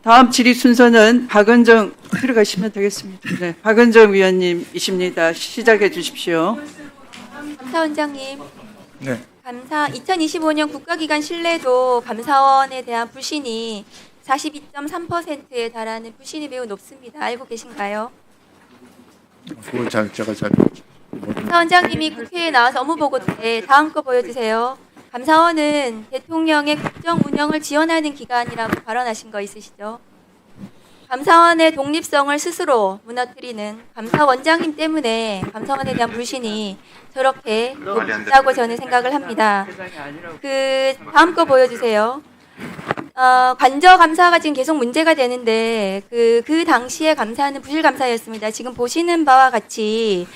다음 질의 순서는 박은정 들어가시면 되겠습니다. 네, 박은정 위원님이십니다. 시작해 주십시오. 감사원장님, 네. 2025년 국가기관 신뢰도 감사원에 대한 불신이 42.3%에 달하는 불신이 매우 높습니다. 알고 계신가요? 그걸 제가 잘 감사원장님이 국회에 나와서 업무보고 때 다음 거 보여주세요. 감사원은 대통령의 국정 운영을 지원하는 기관이라고 발언하신 거 있으시죠? 감사원의 독립성을 스스로 무너뜨리는 감사원장님 때문에 감사원에 대한 불신이 저렇게 높다고 저는 생각을 합니다. 다음 거 보여주세요. 관저 감사가 지금 계속 문제가 되는데 그 당시에 감사는 부실 감사였습니다. 지금 보시는 바와 같이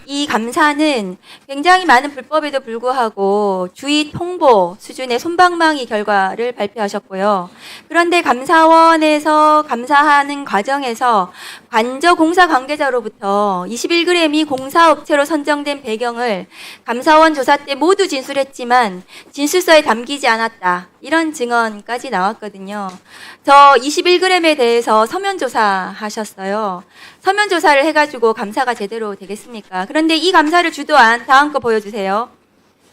이 감사는 굉장히 많은 불법에도 불구하고 주의 통보 수준의 솜방망이 결과를 발표하셨고요. 그런데 감사원에서 감사하는 과정에서 관저 공사 관계자로부터 21g이 공사업체로 선정된 배경을 감사원 조사 때 모두 진술했지만 진술서에 담기지 않았다. 이런 증언까지 나왔거든요. 저 21g에 대해서 서면 조사하셨어요. 서면 조사를 해가지고 감사가 제대로 되겠습니까? 그런데 이 감사를 주도한 다음 거 보여주세요.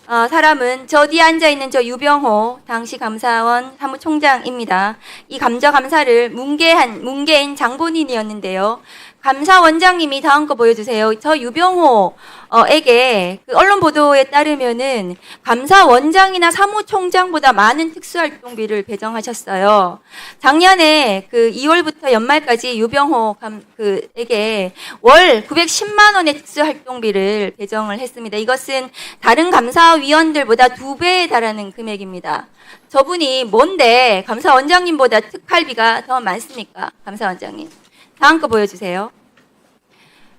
사람은 저 뒤에 앉아있는 저 유병호 당시 감사원 사무총장입니다. 이 감사를 뭉개인 장본인이었는데요. 감사원장님이 다음 거 보여주세요. 저 유병호에게 언론 보도에 따르면은 감사원장이나 사무총장보다 많은 특수활동비를 배정하셨어요. 작년에 2월부터 연말까지 유병호에게 월 910만 원의 특수활동비를 배정을 했습니다. 이것은 다른 감사위원들보다 2배에 달하는 금액입니다. 저분이 뭔데 감사원장님보다 특활비가 더 많습니까? 감사원장님. 다음 거 보여주세요.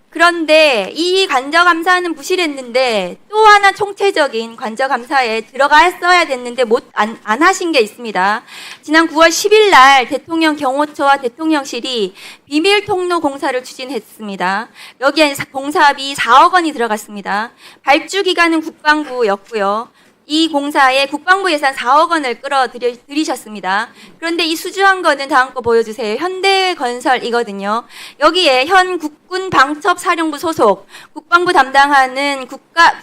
그런데 이 관저감사는 부실했는데 또 하나 총체적인 관저감사에 들어갔어야 됐는데 안 하신 게 있습니다. 지난 9월 10일 날 대통령 경호처와 대통령실이 비밀통로 공사를 추진했습니다. 여기에 공사비 4억 원이 들어갔습니다. 발주 기관은 국방부였고요. 이 공사에 국방부 예산 4억 원을 끌어들이셨습니다. 그런데 이 수주한 거는 다음 거 보여주세요. 현대건설이거든요. 여기에 현 국군방첩사령부 소속 국방부 담당하는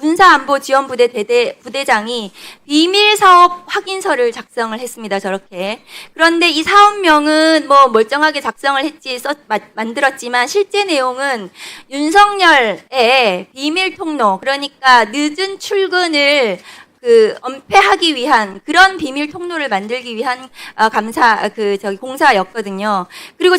군사안보지원부대 부대장이 비밀사업 확인서를 작성을 했습니다. 저렇게. 그런데 이 사업명은 멀쩡하게 작성을 만들었지만 실제 내용은 윤석열의 비밀통로, 그러니까 늦은 출근을 은폐하기 위한 그런 비밀 통로를 만들기 위한 공사였거든요. 그리고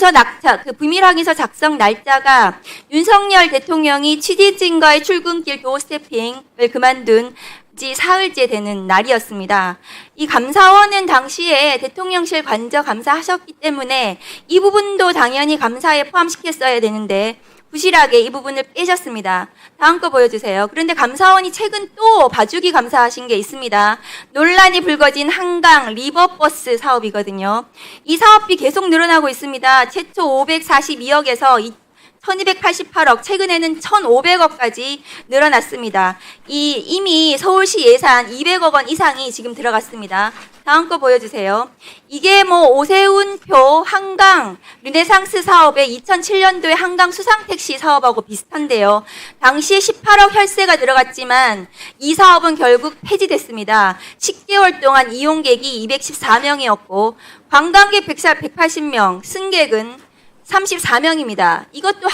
비밀 확인서 작성 날짜가 윤석열 대통령이 취재진과의 출근길 도어 스태핑을 그만둔 지 사흘째 되는 날이었습니다. 이 감사원은 당시에 대통령실 관저 감사하셨기 때문에 이 부분도 당연히 감사에 포함시켰어야 되는데 부실하게 이 부분을 빼셨습니다. 다음 거 보여주세요. 그런데 감사원이 최근 또 봐주기 감사하신 게 있습니다. 논란이 불거진 한강 리버버스 사업이거든요. 이 사업비 계속 늘어나고 있습니다. 최초 542억에서 1288억, 최근에는 1500억까지 늘어났습니다. 이미 서울시 예산 200억 원 이상이 지금 들어갔습니다. 다음 거 보여주세요. 이게 오세훈표 한강 르네상스 사업의 2007년도에 한강 수상택시 사업하고 비슷한데요. 당시에 18억 혈세가 들어갔지만 이 사업은 결국 폐지됐습니다. 10개월 동안 이용객이 214명이었고 관광객 180명, 승객은 34명입니다. 이것도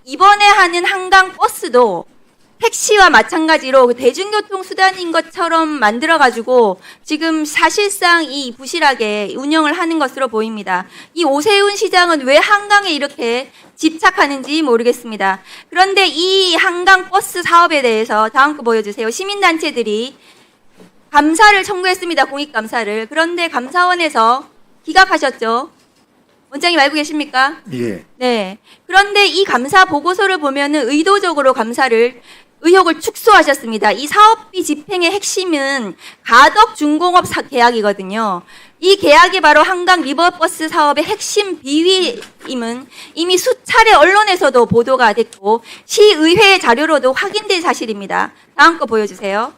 이번에 하는 한강 버스도 택시와 마찬가지로 대중교통 수단인 것처럼 만들어가지고 지금 사실상 이 부실하게 운영을 하는 것으로 보입니다. 이 오세훈 시장은 왜 한강에 이렇게 집착하는지 모르겠습니다. 그런데 이 한강 버스 사업에 대해서 다음 거 보여주세요. 시민단체들이 감사를 청구했습니다. 공익감사를. 그런데 감사원에서 기각하셨죠. 원장님 알고 계십니까? 예. 네. 그런데 이 감사 보고서를 보면은 의도적으로 의혹을 축소하셨습니다. 이 사업비 집행의 핵심은 가덕중공업 계약이거든요. 이 계약이 바로 한강 리버버스 사업의 핵심 비위임은 이미 수차례 언론에서도 보도가 됐고 시의회 자료로도 확인된 사실입니다. 다음 거 보여주세요.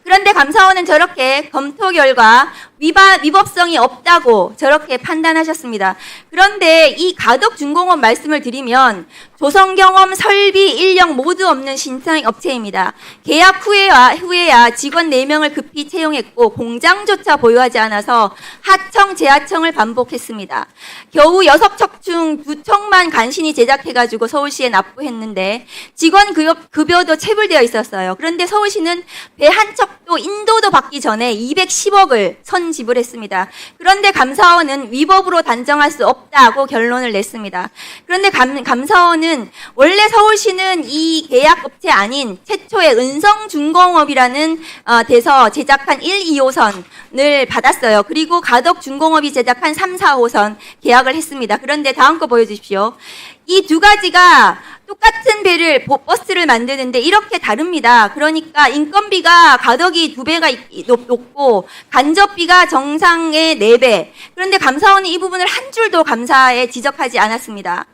그런데 감사원은 저렇게 검토 결과 위법성이 없다고 저렇게 판단하셨습니다. 그런데 이 가덕중공업 말씀을 드리면 조성경험, 설비, 인력 모두 없는 신생 업체입니다. 계약 후에야 직원 4명을 급히 채용했고 공장조차 보유하지 않아서 하청, 재하청을 반복했습니다. 겨우 6척 중 2척만 간신히 제작해가지고 서울시에 납부했는데 직원 급여도 체불되어 있었어요. 그런데 서울시는 배 한 척도 인도도 받기 전에 210억을 선지불했습니다. 그런데 감사원은 위법으로 단정할 수 없다고 결론을 냈습니다. 그런데 감사원은 원래 서울시는 이 계약업체 아닌 최초의 은성중공업이라는 데서 제작한 1, 2호선을 받았어요. 그리고 가덕중공업이 제작한 3, 4호선 계약을 했습니다. 그런데 다음 거 보여주십시오. 이 두 가지가 똑같은 버스를 만드는데 이렇게 다릅니다. 그러니까 인건비가 가덕이 2배가 높고 간접비가 정상의 4배. 그런데 감사원이 이 부분을 한 줄도 감사에 지적하지 않았습니다.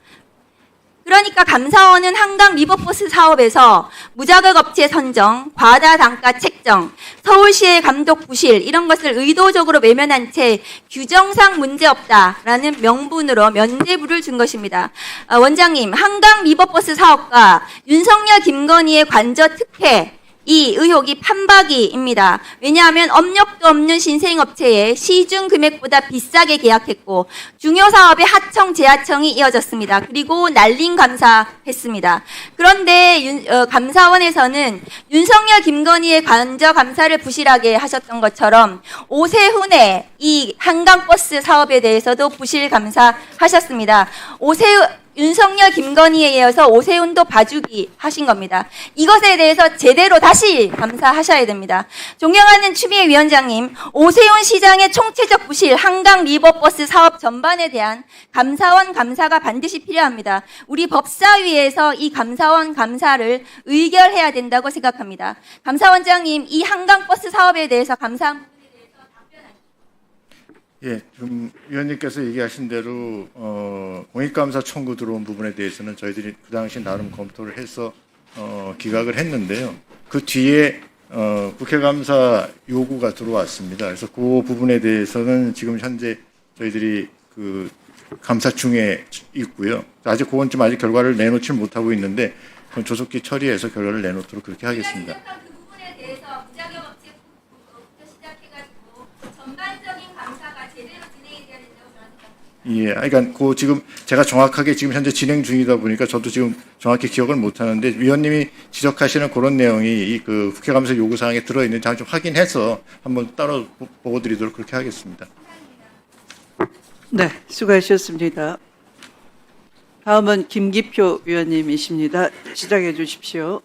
그러니까 감사원은 한강 리버버스 사업에서 무자격 업체 선정, 과다 단가 책정, 서울시의 감독 부실 이런 것을 의도적으로 외면한 채 규정상 문제없다라는 명분으로 면죄부를 준 것입니다. 원장님, 한강 리버버스 사업과 윤석열 김건희의 관저 특혜 이 의혹이 판박이입니다. 왜냐하면 업력도 없는 신생업체에 시중 금액보다 비싸게 계약했고 중요 사업의 하청, 재하청이 이어졌습니다. 그리고 날림 감사했습니다. 그런데 감사원에서는 윤석열 김건희의 관저 감사를 부실하게 하셨던 것처럼 오세훈의 이 한강버스 사업에 대해서도 부실 감사하셨습니다. 윤석열 김건희에 이어서 오세훈도 봐주기 하신 겁니다. 이것에 대해서 제대로 다시 감사하셔야 됩니다. 존경하는 추미애 위원장님, 오세훈 시장의 총체적 부실, 한강 리버버스 사업 전반에 대한 감사원 감사가 반드시 필요합니다. 우리 법사위에서 이 감사원 감사를 의결해야 된다고 생각합니다. 감사원장님, 이 한강버스 사업에 대해서 감사한 예, 지금 위원님께서 얘기하신 대로 공익감사 청구 들어온 부분에 대해서는 저희들이 그 당시 나름 검토를 해서 기각을 했는데요. 그 뒤에 국회감사 요구가 들어왔습니다. 그래서 그 부분에 대해서는 지금 현재 저희들이 그 감사 중에 있고요. 아직 그건 좀 아직 결과를 내놓지 못하고 있는데 그건 조속히 처리해서 결과를 내놓도록 그렇게 하겠습니다. 그 부분에 대해서 무자격 업체부터 시작해가지고 전반적인 감사가 제대로 진행이 돼야 된다고 저는 생각합니다. 예, 그러니까 그 지금 제가 정확하게 지금 현재 진행 중이다 보니까 저도 지금 정확히 기억을 못 하는데 위원님이 지적하시는 그런 내용이 이 그 국회감사 요구 사항에 들어 있는지 좀 확인해서 한번 따로 보고 드리도록 그렇게 하겠습니다. 네, 수고하셨습니다. 다음은 김기표 위원님이십니다. 시작해 주십시오.